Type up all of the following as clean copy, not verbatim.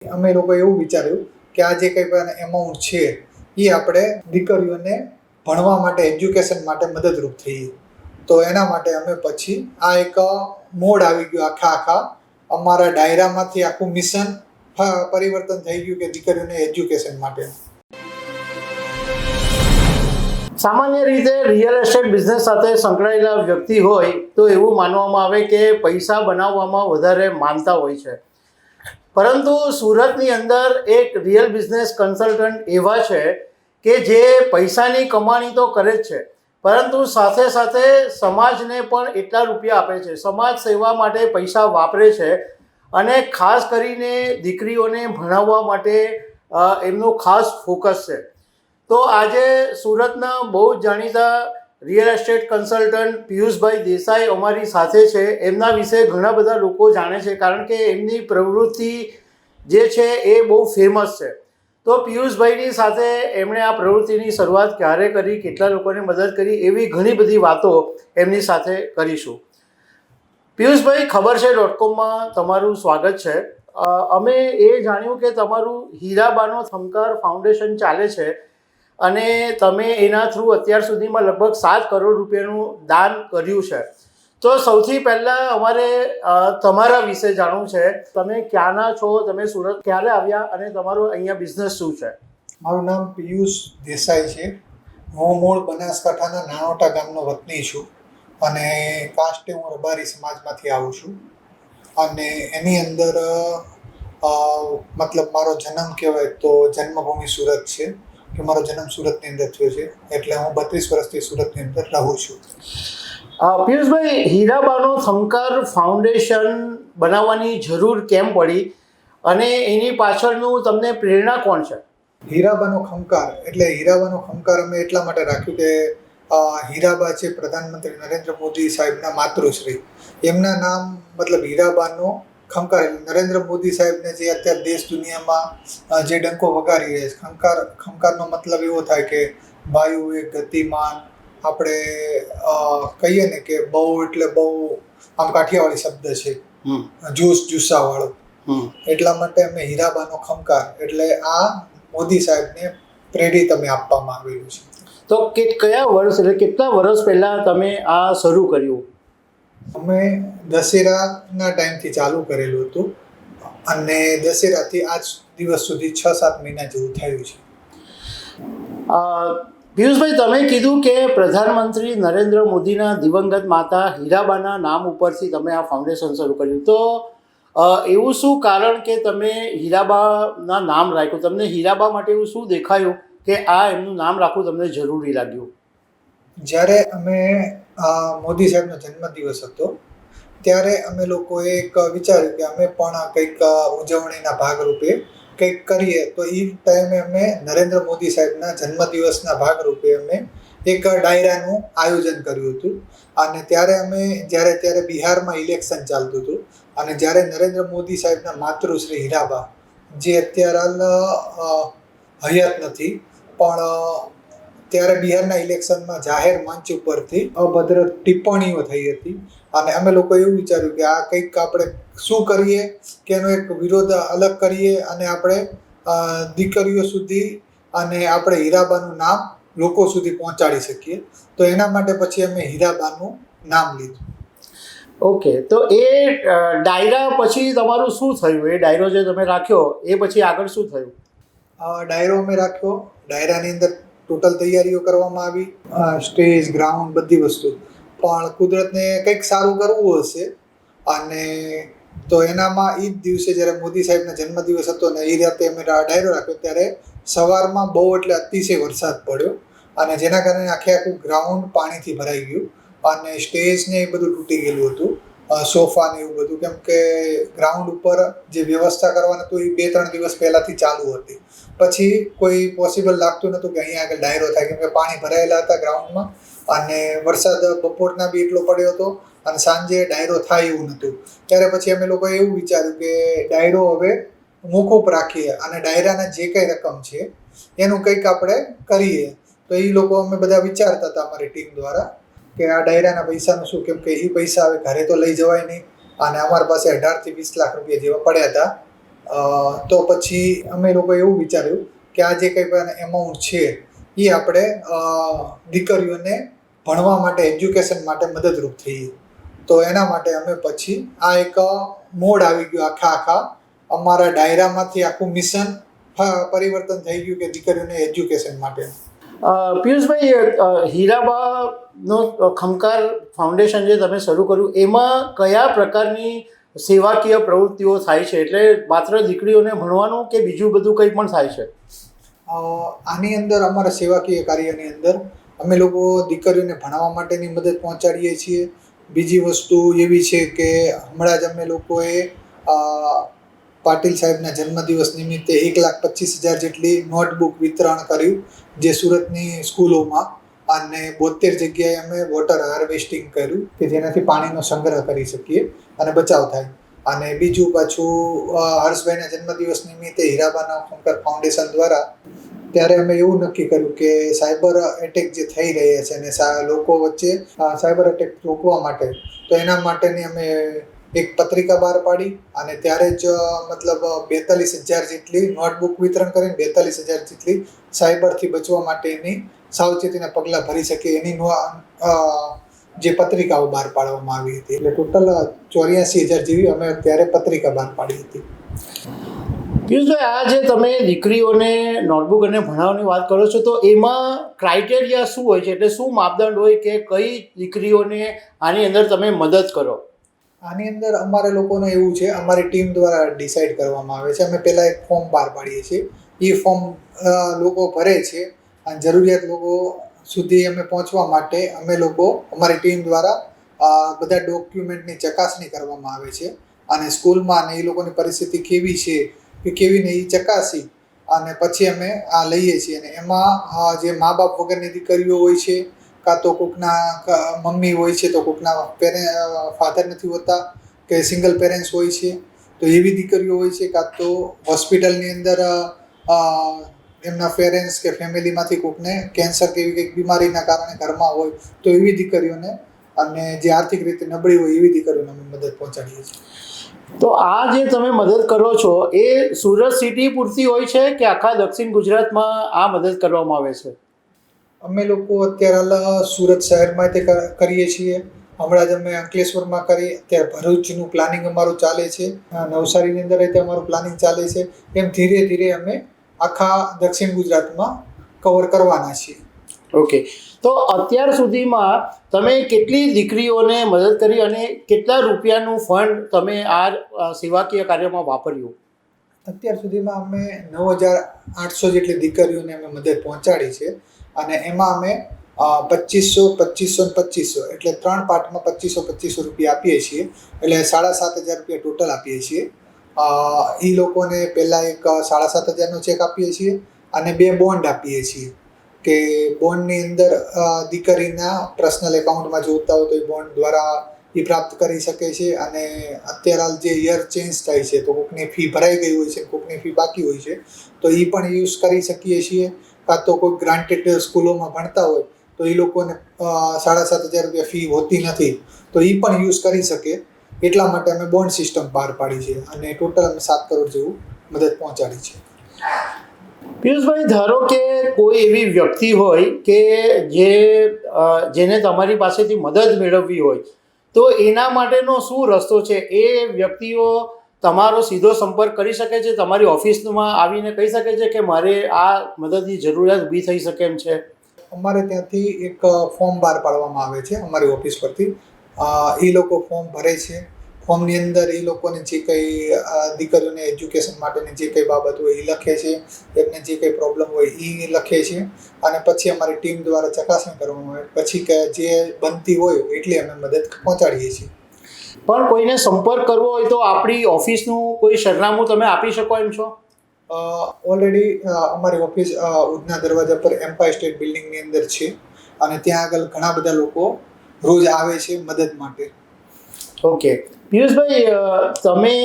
અમે લોકો એવું વિચાર્યું કે આ જે કંઈ પણ એમાઉન્ટ છે એ આપણે દીકરીઓને ભણવા માટે, એજ્યુકેશન માટે મદદરૂપ થઈએ. તો એના માટે અમે પછી આ એક મોડ આવી ગયું, આખા અમારા ડાયરામાંથી આખું મિશન પરિવર્તન થઈ ગયું કે દીકરીઓને એજ્યુકેશન માટે. સામાન્ય રીતે રિયલ એસ્ટેટ બિઝનેસ સાથે સંકળાયેલા વ્યક્તિ હોય તો એવું માનવામાં આવે કે પૈસા બનાવવામાં વધારે માનતા હોય છે. પરંતુ સુરતની અંદર એક રિયલ બિઝનેસ કન્સલ્ટન્ટ એવા છે કે જે પૈસાની કમાણી તો કરે જ છે, પરંતુ સાથે સાથે સમાજને પણ એટલા રૂપિયા આપે છે, સમાજ સેવા માટે પૈસા વાપરે છે અને ખાસ કરીને દીકરીઓને ભણાવવા માટે એમનું ખાસ ફોકસ છે. તો આજે સુરતના બહુ જ જાણીતા રિયલ એસ્ટેટ કન્સલ્ટન્ટ પિયુષભાઈ દેસાઈ અમારી સાથે છે. એમના વિશે ઘણા બધા લોકો જાણે છે કારણ કે એમની પ્રવૃત્તિ જે છે એ બહુ ફેમસ છે. તો પિયુષભાઈની સાથે એમણે આ પ્રવૃત્તિની શરૂઆત ક્યારે કરી, કેટલા લોકોને મદદ કરી, એવી ઘણી બધી વાતો એમની સાથે કરીશું. પિયુષભાઈ, ખબર છે .comમાં તમારું સ્વાગત છે. અમે એ જાણ્યું કે તમારું હીરાબાનો થમકાર ફાઉન્ડેશન ચાલે છે અને તમે એના થ્રુ અત્યાર સુધીમાં લગભગ 7 કરોડ રૂપિયાનું દાન કર્યું છે. તો સૌથી પહેલાં અમારે તમારા વિશે જાણવું છે. તમે ક્યાંના છો, તમે સુરત ક્યારે આવ્યા અને તમારો અહીંયા બિઝનેસ શું છે? મારું નામ પિયુષ દેસાઈ છે. હું મૂળ બનાસકાંઠાના નાનોટા ગામનો વતની છું અને કાસ્ટે હું રબારી સમાજમાંથી આવું છું. અને એની અંદર મતલબ મારો જન્મ કહેવાય તો જન્મભૂમિ સુરત છે, કે મારો જન્મ સુરતની અંદર થયો છે, એટલે હું 32 વર્ષથી સુરતની અંદર રહું છું. પિયુષભાઈ, હીરાબાનો થમકાર ફાઉન્ડેશન બનાવવાની જરૂર કેમ પડી અને એની પાછળનું તમને પ્રેરણા કોણ છે? હીરાબાનો ખમકાર એટલે હીરાબાનો ખમકાર અમે એટલા માટે રાખ્યું કે હીરાબા છે પ્રધાનમંત્રી નરેન્દ્ર મોદી સાહેબના માતૃશ્રી. એમના નામ મતલબ હીરાબાનો ખમકાર, નરેન્દ્ર મોદી સાહેબને જે અત્યારે દેશ દુનિયામાં જે ડંકો વગાડી રહ્યા છે, ખમકારનો મતલબ એવો થાય કે વાયુ એક ગતિમાન, આપણે કહીએ ને કે બહુ એટલે બહુ આમ કાઠિયાવાડી શબ્દ છે, જુસ્સાવાળો. એટલા માટે અમે હીરાબાનો ખમકાર એટલે આ મોદી સાહેબને પ્રેરિત અમે આપવામાં આવેલું છે. તો કયા વર્ષ એટલે કેટલા વર્ષ પહેલાં તમે આ શરૂ કર્યું? અમે દશેરાના ટાઈમથી ચાલુ કરેલું હતું અને દશેરાથી આજ દિવસ સુધી 6-7 મહિના જેવું થયું છે. પિયુષભાઈ, તમે કીધું કે પ્રધાનમંત્રી નરેન્દ્ર મોદીના દિવંગત માતા હીરાબાના નામ ઉપરથી તમે આ ફાઉન્ડેશન શરૂ કર્યું. તો એવું શું કારણ કે તમે હીરાબાના નામ રાખ્યું? તમને હીરાબા માટે એવું શું દેખાયું કે આ એમનું નામ રાખવું તમને જરૂરી લાગ્યું? જ્યારે અમે મોદી સાહેબનો જન્મદિવસ હતો ત્યારે અમે લોકોએ એક વિચાર્યું કે અમે પણ કંઈક ઉજવણીના ભાગરૂપે કંઈક કરીએ. તો એ ટાઈમે અમે નરેન્દ્ર મોદી સાહેબના જન્મદિવસના ભાગરૂપે અમે એક ડાયરાનું આયોજન કર્યું હતું. અને ત્યારે અમે ત્યારે બિહારમાં ઇલેક્શન ચાલતું હતું અને જ્યારે નરેન્દ્ર મોદી સાહેબના માતૃશ્રી હીરાબા, જે અત્યારે હાલ હયાત નથી, પણ ત્યારે બિહારના ઇલેક્શનમાં જાહેર મંચ ઉપરથી અભદ્ર ટિપ્પણીઓ થઈ હતી અને અમે લોકો એવું વિચાર્યું કે આ કંઈક આપણે શું કરીએ કે એનો એક વિરોધ અલગ કરીએ અને આપણે દીકરીઓ સુધી અને આપણે હીરાબાનું નામ લોકો સુધી પહોંચાડી શકીએ. તો એના માટે પછી અમે હીરાબાનું નામ લીધું. ઓકે, તો એ ડાયરા પછી તમારું શું થયું? એ ડાયરો જે તમે રાખ્યો એ પછી આગળ શું થયું? ડાયરો અમે રાખ્યો, ડાયરાની અંદર ટોટલ તૈયારીઓ કરવામાં આવી, સ્ટેજ, ગ્રાઉન્ડ, બધી વસ્તુ. પણ કુદરતને કંઈક સારું કરવું હશે અને તો એનામાં એ જ દિવસે જ્યારે મોદી સાહેબનો જન્મદિવસ હતો ને એ રાતે અમે ડાયરો રાખ્યો ત્યારે સવારમાં બહુ એટલે અતિશય વરસાદ પડ્યો અને જેના કારણે આખું ગ્રાઉન્ડ પાણીથી ભરાઈ ગયું અને સ્ટેજ ને એ બધું તૂટી ગયેલું હતું, સોફા ને એવું બધું, કેમ કે ગ્રાઉન્ડ ઉપર જે વ્યવસ્થા કરવાની હતું એ 2-3 દિવસ પહેલાંથી ચાલુ હતી. પછી કોઈ પોસિબલ લાગતું નહોતું કે અહીંયા આગળ ડાયરો થાય, કેમ કે પાણી ભરાયેલા હતા ગ્રાઉન્ડમાં અને વરસાદ બપોરના બી એટલો પડ્યો હતો અને સાંજે ડાયરો થાય એવું નહોતું. ત્યારે પછી અમે લોકોએ એવું વિચાર્યું કે ડાયરો હવે મોકૂફ રાખીએ અને ડાયરાના જે કંઈ રકમ છે એનું કંઈક આપણે કરીએ. તો એ લોકો અમે બધા વિચારતા હતા અમારી ટીમ દ્વારા કે આ ડાયરાના પૈસાનું શું, કેમ કે એ પૈસા હવે ઘરે તો લઈ જવાય નહીં અને અમારી પાસે 18 થી 20 લાખ રૂપિયા જેવા પડ્યા હતા તો પછી અમે લોકો એવું વિચાર્યું કે આ જે કંઈ પણ એમાઉન્ટ છે એ આપણે દીકરીઓને ભણવા માટે એજ્યુકેશન માટે મદદરૂપ થઈએ. તો એના માટે અમે પછી આ એક મોડ આવી ગયું આખા અમારા ડાયરામાંથી આખું મિશન પરિવર્તન થઈ ગયું કે દીકરીઓને એજ્યુકેશન માટે. પિયુષભાઈ, હીરાબાનો ખમકાર ફાઉન્ડેશન જે તમે શરૂ કર્યું એમાં કયા પ્રકારની સેવાકીય પ્રવૃત્તિઓ થાય છે? એટલે માત્ર દીકરીઓને ભણવાનું કે બીજું બધું કંઈ પણ થાય છે? આની અંદર અમારા સેવાકીય કાર્યની અંદર અમે લોકો દીકરીઓને ભણવા માટેની મદદ પહોંચાડીએ છીએ. બીજી વસ્તુ એવી છે કે હમણાં જ અમે લોકોએ પાટીલ સાહેબના જન્મદિવસ નિમિત્તે 1,25,000 જેટલી નોટબુક વિતરણ કર્યું જે સુરતની સ્કૂલોમાં, અને 72 જગ્યાએ અમે વોટર હાર્વેસ્ટિંગ કર્યું કે જેનાથી પાણીનો સંગ્રહ કરી શકીએ અને બચાવ થાય. અને બીજું પાછું હર્ષભાઈના જન્મદિવસ નિમિત્તે હીરાબાના ખમકાર ફાઉન્ડેશન દ્વારા ત્યારે અમે એવું નક્કી કર્યું કે સાયબર એટેક જે થઈ રહ્યા છે અને લોકો વચ્ચે સાયબર એટેક રોકવા માટે, તો એના માટેની અમે એક પત્રિકા બહાર પાડી અને ત્યારે જ મતલબ 42,000 જેટલી નોટબુક વિતરણ કરીને 42,000 જેટલી સાયબરથી બચવા માટેની સાવચેતીના પગલાં ભરી શકે એની જે પત્રિકાઓ બહાર પાડવામાં આવી હતી. એટલે ટોટલ 84,000 જેવી અમે ત્યારે પત્રિકા બહાર પાડી હતી. પિયુષભાઈ, આ જે તમે દીકરીઓને નોટબુક અને ભણાવવાની વાત કરો છો, તો એમાં ક્રાઇટેરિયા શું હોય છે? એટલે શું માપદંડ હોય કે કઈ દીકરીઓને આની અંદર તમે મદદ કરો? આની અંદર અમારે લોકોને એવું છે, અમારી ટીમ દ્વારા ડિસાઇડ કરવામાં આવે છે. અમે પહેલાં એક ફોર્મ બહાર પાડીએ છીએ. એ ફોર્મ લોકો ભરે છે અને જરૂરિયાત લોકો સુધી અમે પહોંચવા માટે અમે લોકો અમારી ટીમ દ્વારા બધા ડોક્યુમેન્ટની ચકાસણી કરવામાં આવે છે અને સ્કૂલમાં અને એ લોકોની પરિસ્થિતિ કેવી છે કે કેવી નહીં એ ચકાસી અને પછી અમે આ લઈએ છીએ. અને એમાં જે મા બાપ વગરની દીકરીઓ હોય છે, કાં તો કોઈકના મમ્મી હોય છે, તો કોઈકના ફાધર નથી હોતા કે સિંગલ પેરેન્ટ્સ હોય છે, તો એવી દીકરીઓ હોય છે, કાં તો હોસ્પિટલની અંદર એમના પેરેન્ટ્સ કે ફેમિલીમાંથી કોઈકને કેન્સર કે એવી કંઈક બીમારીના કારણે ઘરમાં હોય, તો એવી દીકરીઓને અને જે આર્થિક રીતે નબળી હોય એવી દીકરીઓને અમે મદદ પહોંચાડીએ છીએ. તો આ જે તમે મદદ કરો છો એ સુરત સિટી પૂરતી હોય છે કે આખા દક્ષિણ ગુજરાતમાં આ મદદ કરવામાં આવે છે? અમે લોકો અત્યારે હાલ સુરત શહેરમાં તે કરીએ છીએ. હમણાં જ અમે અંકલેશ્વરમાં કરી, અત્યારે ભરૂચનું પ્લાનિંગ અમારું ચાલે છે, નવસારીની અંદર રીતે અમારું પ્લાનિંગ ચાલે છે. એમ ધીરે ધીરે અમે આખા દક્ષિણ ગુજરાતમાં કવર કરવાના છીએ. ઓકે, તો અત્યાર સુધીમાં તમે કેટલી દીકરીઓને મદદ કરી અને કેટલા રૂપિયાનું ફંડ તમે આ સેવાકીય કાર્યમાં વાપર્યું? અત્યાર સુધીમાં અમે 9,800 જેટલી દીકરીઓને અમે મદદ પહોંચાડી છે અને એમાં અમે 2,500, 2,500 ને 2,500 એટલે 3 પાર્ટમાં 2,500 રૂપિયા આપીએ છીએ. એટલે 7,500 રૂપિયા ટોટલ આપીએ છીએ. એ લોકોને પહેલાં એક 7,500નો ચેક આપીએ છીએ અને 2 બોન્ડ આપીએ છીએ કે બોન્ડની અંદર દીકરીના પર્સનલ એકાઉન્ટમાં જોતા હોય તો એ બોન્ડ દ્વારા એ પ્રાપ્ત કરી શકે છે. અને અત્યારે હાલ જે યર ચેન્જ થાય છે, તો કોઈકની ફી ભરાઈ ગઈ હોય છે, કોઈકની ફી બાકી હોય છે, તો એ પણ યુઝ કરી શકીએ છીએ. કાં તો કોઈ ગ્રાન્ટેડ સ્કૂલોમાં ભણતા હોય તો એ લોકોને 7,500 રૂપિયા ફી હોતી નથી, તો એ પણ યુઝ કરી શકે. એટલા માટે અમે બોન્ડ સિસ્ટમ બહાર પાડી છે અને ટોટલ અમે 7 કરોડ જેવું મદદ પહોંચાડી છે. પિયુષભાઈ, ધારો કે કોઈ એવી વ્યક્તિ હોય કે જેને તમારી પાસેથી મદદ મેળવવી હોય, તો એના માટેનો શું રસ્તો છે? એ વ્યક્તિઓ તમારો સીધો સંપર્ક કરી શકે છે? તમારી ઓફિસમાં આવીને કહી શકે છે કે મારે આ મદદની જરૂરિયાત ઊભી થઈ શકે એમ છે? અમારે ત્યાંથી એક ફોર્મ બહાર પાડવામાં આવે છે અમારી ઓફિસ પરથી. એ લોકો ફોર્મ ભરે છે. ફોર્મની અંદર એ લોકોને જે કંઈ દીકરીઓને એજ્યુકેશન માટેની જે કંઈ બાબત હોય એ લખે છે, એમને જે કંઈ પ્રોબ્લેમ હોય એ લખે છે અને પછી અમારી ટીમ દ્વારા ચકાસણી કરવામાં આવે. પછી કે જે બનતી હોય એટલી અમે મદદ પહોંચાડીએ છીએ. પણ કોઈને સંપર્ક કરવો હોય તો આપણી ઓફિસનું કોઈ સરનામું તમે આપી શકો એમ છો? ઓલરેડી અમારી ઓફિસ ઉધના દરવાજા પર એમ્પાયર સ્ટેટ બિલ્ડિંગની અંદર છે અને ત્યાં આગળ ઘણા બધા લોકો રોજ આવે છે મદદ માટે. ઓકે પિયુષભાઈ, તમે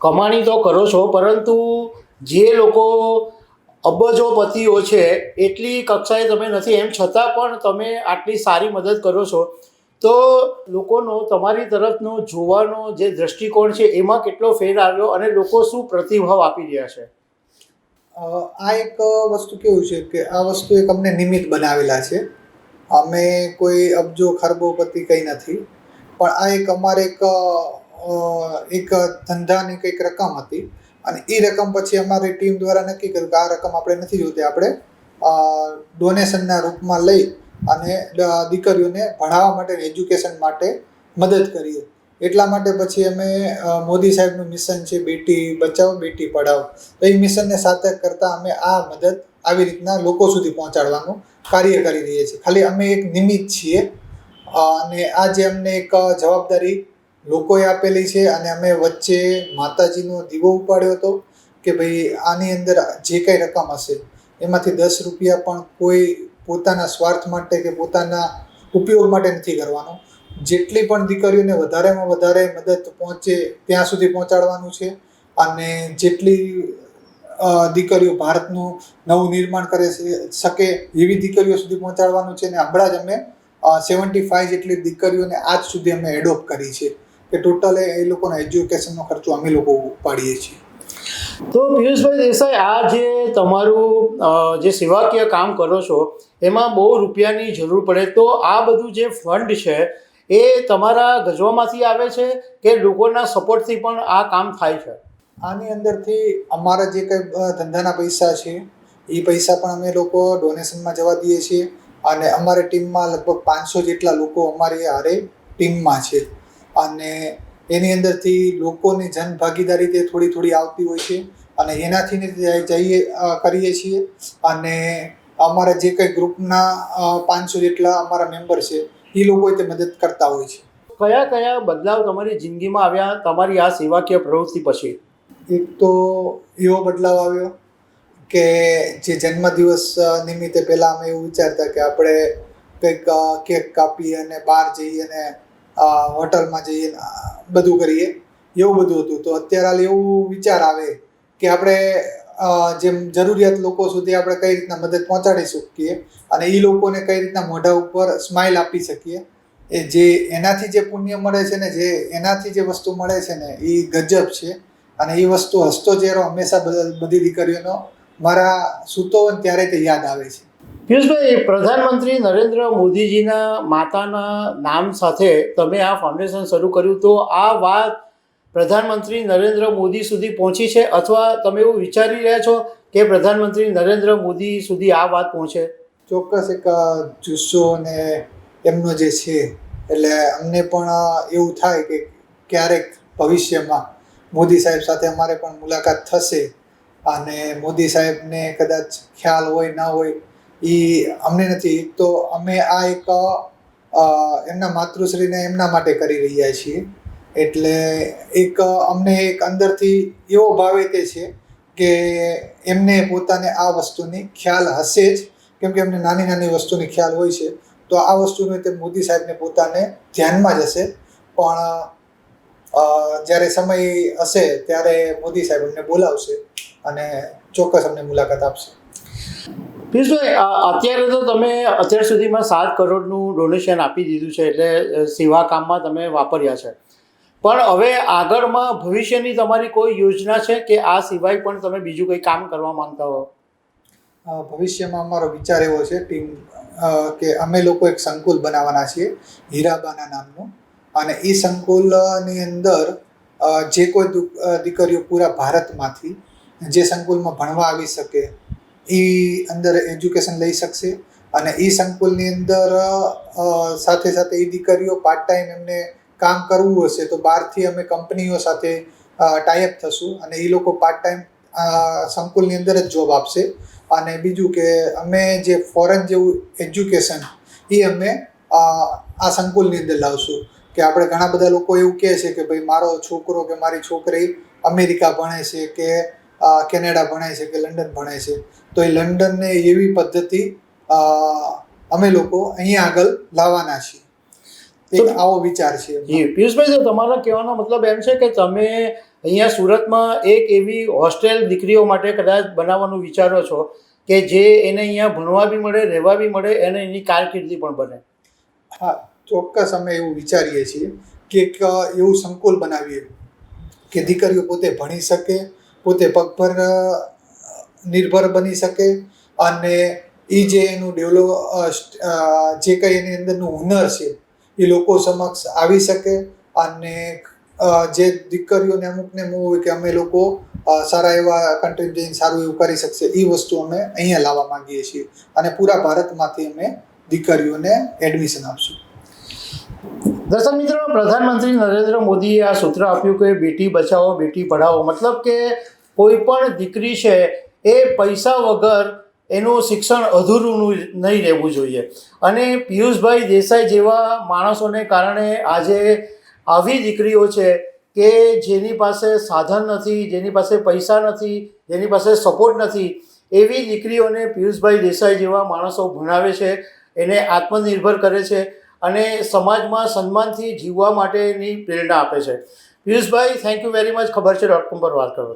કમાણી તો કરો છો, પરંતુ જે લોકો અબજોપતિઓ છે એટલી કક્ષાએ તમે નથી, એમ છતાં પણ તમે આટલી સારી મદદ કરો છો, તો લોકોનો તમારી તરફનો જોવાનો જે દૃષ્ટિકોણ છે એમાં કેટલો ફેર આવ્યો અને લોકો શું પ્રતિભાવ આપી રહ્યા છે? આ એક વસ્તુ કેવું છે કે આ વસ્તુ એક અમને નિમિત્ત બનાવેલા છે. અમે કોઈ અબજો ખરબોપતિ કંઈ નથી, પણ આ એક અમારે એક ધંધાની કંઈક રકમ હતી અને એ રકમ પછી અમારી ટીમ દ્વારા નક્કી કર્યું કે આ રકમ આપણે નથી જોતી, આપણે ડોનેશનના રૂપમાં લઈ અને દીકરીઓને ભણાવવા માટે, એજ્યુકેશન માટે મદદ કરીએ. એટલા માટે પછી અમે મોદી સાહેબનું મિશન છે બેટી બચાવો બેટી પઢાઓ, તો એ મિશનને સાર્થક કરતાં અમે આ મદદ આવી રીતના લોકો સુધી પહોંચાડવાનું કાર્ય કરી રહીએ છીએ. ખાલી અમે એક નિમિત્ત છીએ અને આ જે અમને એક જવાબદારી લોકોએ આપેલી છે અને અમે વચ્ચે માતાજીનો દીવો ઉપાડ્યો હતો કે ભાઈ આની અંદર જે કંઈ રકમ હશે એમાંથી 10 રૂપિયા પણ કોઈ પોતાના સ્વાર્થ માટે કે પોતાના ઉપયોગ માટે નથી કરવાનો. જેટલી પણ દીકરીઓને વધારેમાં વધારે મદદ પહોંચે ત્યાં સુધી પહોંચાડવાનું છે અને જેટલી દીકરીઓ ભારતનું નવું નિર્માણ કરે શકે એવી દીકરીઓ સુધી પહોંચાડવાનું છે. અને હમણાં જ અમે 75 જેટલી દીકરીઓને આજ સુધી અમે એડોપ્ટ કરી છે કે ટોટલ એ લોકોના એજ્યુકેશનનો ખર્ચો અમે લોકો ઉપાડીએ છીએ. તો પિયુષભાઈ દેસાઈ, આ જે તમારું જે સેવાકીય કામ કરો છો એમાં બહુ રૂપિયાની જરૂર પડે, તો આ બધું જે ફંડ છે એ તમારા ગજવામાંથી આવે છે કે લોકોના સપોર્ટથી પણ આ કામ થાય છે? આની અંદરથી અમારા જે કંઈ ધંધાના પૈસા છે એ પૈસા પણ અમે લોકો ડોનેશનમાં જવા દઈએ છીએ અને અમારી ટીમમાં લગભગ 500 જેટલા લોકો અમારી હારે ટીમમાં છે અને એની અંદરથી લોકોની જનભાગીદારી તે થોડી થોડી આવતી હોય છે અને એનાથી કરીએ છીએ. અને અમારા જે કંઈ ગ્રુપના 500 જેટલા અમારા મેમ્બર છે એ લોકો તે મદદ કરતા હોય છે. કયા કયા બદલાવ તમારી જિંદગીમાં આવ્યા તમારી આ સેવાકીય પ્રવૃત્તિ પછી? એક તો એવો બદલાવ આવ્યો કે જે જન્મદિવસ નિમિત્તે પહેલાં અમે એવું વિચારતા કે આપણે કંઈક કેક કાપીએ અને બહાર જઈએ અને હોટલમાં જઈએ બધું કરીએ, એવું બધું હતું. તો અત્યારે હાલ એવું વિચાર આવે કે આપણે જેમ જરૂરિયાત લોકો સુધી આપણે કઈ રીતના મદદ પહોંચાડી શકીએ અને એ લોકોને કઈ રીતના મોઢા ઉપર સ્માઇલ આપી શકીએ. એ જે એનાથી જે પુણ્ય મળે છે ને, જે એનાથી જે વસ્તુ મળે છે ને એ ગજબ છે. અને એ વસ્તુ હસતો ચહેરો હંમેશા બધી દીકરીઓનો મારા સૂતો હોય ત્યારે તે યાદ આવે છે. પિયુષભાઈ, પ્રધાનમંત્રી નરેન્દ્ર મોદીજીના માતાના નામ સાથે તમે આ ફાઉન્ડેશન શરૂ કર્યું, તો આ વાત પ્રધાનમંત્રી નરેન્દ્ર મોદી સુધી પહોંચી છે અથવા તમે એવું વિચારી રહ્યા છો કે પ્રધાનમંત્રી નરેન્દ્ર મોદી સુધી આ વાત પહોંચે? ચોક્કસ એક જુસ્સો ને એમનો જે છે એટલે અમને પણ એવું થાય કે ક્યારેક ભવિષ્યમાં મોદી સાહેબ સાથે અમારે પણ મુલાકાત થશે અને મોદી સાહેબને કદાચ ખ્યાલ હોય ના હોય એ અમને નથી. તો અમે આ એક એમના માતૃશ્રીને એમના માટે કરી રહ્યા છીએ. એટલે એક અમને એક અંદરથી એવો ભાવે તે છે કે એમને પોતાને આ વસ્તુની ખ્યાલ હશે જ, કેમ કે એમને નાની નાની વસ્તુની ખ્યાલ હોય છે. તો આ વસ્તુને તે મોદી સાહેબને પોતાને ધ્યાનમાં જ હશે, પણ જ્યારે સમય હશે ત્યારે મોદી સાહેબ અમને બોલાવશે અને ચોક્કસ અમને મુલાકાત આપશે. પિયુષભાઈ, અત્યારે તો તમે અત્યાર સુધીમાં 7 કરોડનું ડોનેશન આપી દીધું છે, એટલે સેવા કામમાં તમે વાપર્યા છે. પણ હવે આગળમાં ભવિષ્યની તમારી કોઈ યોજના છે કે આ સિવાય પણ તમે બીજું કંઈ કામ કરવા માંગતા હો? ભવિષ્યમાં અમારો વિચાર એવો છે ટીમ કે અમે લોકો એક સંકુલ બનાવવાના છીએ હીરાબાના નામનું, અને એ સંકુલની અંદર જે કોઈ દીકરીઓ પૂરા ભારતમાંથી જે સંકુલમાં ભણવા આવી શકે એ અંદર એજ્યુકેશન લઈ શકશે. અને એ સંકુલની અંદર સાથે સાથે એ દીકરીઓ પાર્ટ ટાઈમ એમને કામ કરવું હશે તો બહારથી અમે કંપનીઓ સાથે ટાઈઅપ થશું અને એ લોકો પાર્ટ ટાઈમ સંકુલની અંદર જ જોબ આપશે. અને બીજું કે અમે જે ફોરેન જેવું એજ્યુકેશન એ અમે આ સંકુલની અંદર લાવશું. કે આપણે ઘણા બધા લોકો એવું કહે છે કે ભાઈ મારો છોકરો કે મારી છોકરી અમેરિકા ભણે છે કે કેનેડા ભણે છે કે લંડન ભણે છે, તો એ લંડનને એવી પદ્ધતિ અમે લોકો અહીંયા આગળ લાવવાના છીએ. એક આવો વિચાર છે. જી પિયુષભાઈ, તો તમારો કહેવાનો મતલબ એમ છે કે તમે અહીંયા સુરતમાં એક એવી હોસ્ટેલ દીકરીઓ માટે કદાચ બનાવવાનું વિચારો છો કે જે એને અહીંયા ભણવા બી મળે, રહેવા બી મળે અને એની કારકિર્દી પણ બને? હા, ચોક્કસ અમે એવું વિચારીએ છીએ કે એક એવું સંકુલ બનાવીએ કે દીકરીઓ પોતે ભણી શકે, પોતે પગભર નિર્ભર બની શકે અને એ જે એનું જે કંઈ એની અંદરનું હુનર છે એ લોકો સમક્ષ આવી શકે. અને જે દીકરીઓને અમુકને એવું હોય કે અમે લોકો સારા એવા કન્ટ્રી જઈને સારું એવું કરી શકશે, એ વસ્તુ અમે અહીંયા લાવવા માંગીએ છીએ અને પૂરા ભારતમાંથી અમે દીકરીઓને એડમિશન આપશું. દર્શક મિત્રો, પ્રધાનમંત્રી નરેન્દ્ર મોદીએ આ સૂત્ર આપ્યું કે બેટી બચાવો બેટી પઢાઓ, મતલબ કે કોઈ પણ દીકરી છે એ પૈસા વગર એનું શિક્ષણ અધૂરું નહીં રહેવું જોઈએ. અને પિયુષભાઈ દેસાઈ જેવા માણસોને કારણે આજે આવી દીકરીઓ છે કે જેની પાસે સાધન નથી, જેની પાસે પૈસા નથી, જેની પાસે સપોર્ટ નથી, એવી દીકરીઓને પિયુષભાઈ દેસાઈ જેવા માણસો ભણાવે છે, એને આત્મનિર્ભર કરે છે અને સમાજમાં સન્માનથી જીવવા માટેની પ્રેરણા આપે છે. પિયુષભાઈ, થેન્ક યુ વેરી મચ ખબર છે .com પર વાત કરો.